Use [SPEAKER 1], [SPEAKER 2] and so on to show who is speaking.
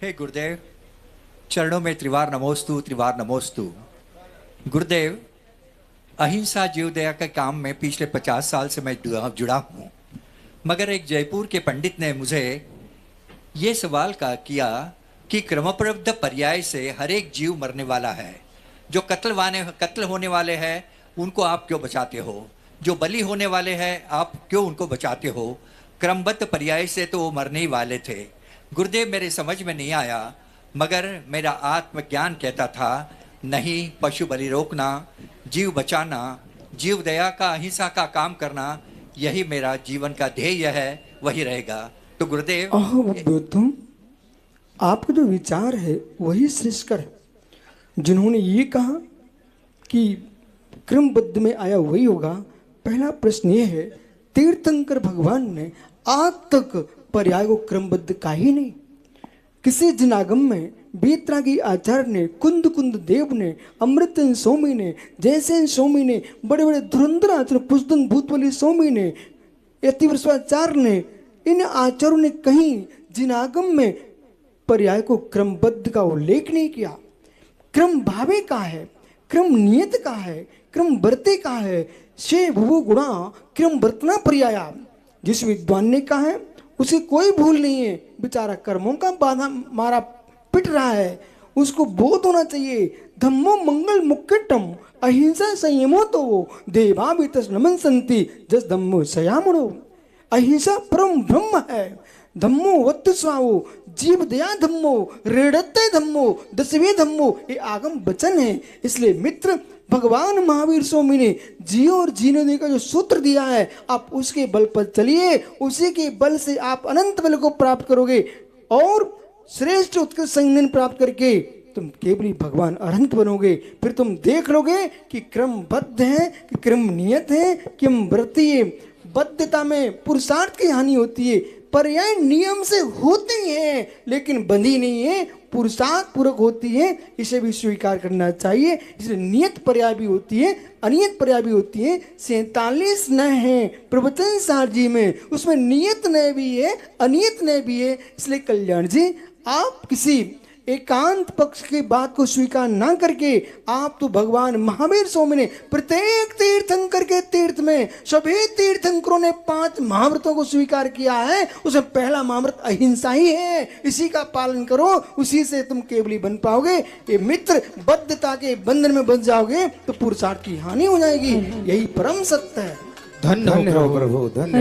[SPEAKER 1] हे गुरुदेव, चरणों में त्रिवार नमोस्तु। गुरुदेव, अहिंसा जीव दया के काम में पिछले 50 साल से मैं जुड़ा हूँ। मगर एक जयपुर के पंडित ने मुझे ये सवाल किया कि क्रमबद्ध पर्याय से हर एक जीव मरने वाला है। जो कत्ल होने वाले हैं उनको आप क्यों बचाते हो? जो बलि होने वाले हैं आप क्यों उनको बचाते हो? क्रमबद्ध पर्याय से तो वो मरने ही वाले थे। गुरुदेव, मेरे समझ में नहीं आया, मगर मेरा आत्मज्ञान कहता था नहीं, पशु बलि रोकना, जीव बचाना, जीव दया का, अहिंसा का काम करना, यही मेरा जीवन का ध्येय है, वही रहेगा। तो गुरुदेव,
[SPEAKER 2] तुम आपका जो विचार है वही श्रेष्ठकर है। जिन्होंने ये कहा कि क्रमबद्ध में आया वही होगा, पहला प्रश्न ये है, तीर्थंकर भगवान ने आज तक पर्याय को क्रमबद्ध का ही नहीं। किसी जिनागम में बेतरागी आचार्य ने, कुंद देव ने, अमृतन स्वामी ने, जयसेन स्वामी ने, बड़े बड़े धुरंधर आचार्य पुष्पन भूतवली स्वामी ने, यतिवृषाचार्य ने, इन आचार्यों ने कहीं जिनागम में पर्याय को क्रमबद्ध का उल्लेख नहीं किया। क्रम भावे का है, क्रम नियत का है, क्रम वर्ते का है। शे भुवो गुणा क्रम वर्तना पर्याया। जिस विद्वान ने कहा है उसे कोई भूल नहीं है, बेचारा कर्मों का बाधा मारा पिट रहा है, उसको बोध होना चाहिए। धम्मो मंगल मुक्केटम अहिंसा संयमो तो देवा भी तस नमन संति जस धम्मो सयामणो। अहिंसा परम ब्रह्म है। धम्मो वत्तु स्वावो जीव दया धम्मो रेड़ते धम्मो दसवें धम्मो, ये आगम वचन है। इसलिए मित्र, भगवान महावीर स्वामी ने जियो और जीने देने का जो सूत्र दिया है, आप उसके बल पर चलिए, उसी के बल से आप अनंत बल को प्राप्त करोगे और श्रेष्ठ उत्कृष्ट संज्ञान प्राप्त करके तुम केवल भगवान अनंत बनोगे। फिर तुम देख लोगे कि क्रमबद्ध है कि क्रम नियत है कि हम व्रती है। बद्धता में पुरुषार्थ की हानि होती है। पर्याय नियम से होते हैं लेकिन बंधी नहीं है, पुरुषार्थ पूर्वक होती है, इसे भी स्वीकार करना चाहिए। इसलिए नियत पर्याय भी होती है, अनियत पर्याय भी होती है। 47 न है प्रवचन सार जी में, उसमें नियत नय भी है, अनियत नय भी है। इसलिए कल्याण जी, आप किसी एकांत पक्ष की बात को स्वीकार ना करके, आप तो भगवान महावीर स्वामी ने प्रत्येक तीर्थंकर के तीर्थ में सभी तीर्थंकरों ने 5 महाव्रतों को स्वीकार किया है। उसमें पहला महाव्रत अहिंसा ही है। इसी का पालन करो, उसी से तुम केवली बन पाओगे। ये मित्र, बद्धता के बंधन में बंध जाओगे तो पुरुषार्थ की हानि हो जाएगी। यही परम सत्य है।
[SPEAKER 3] धन्य हो प्रभु, धन्य।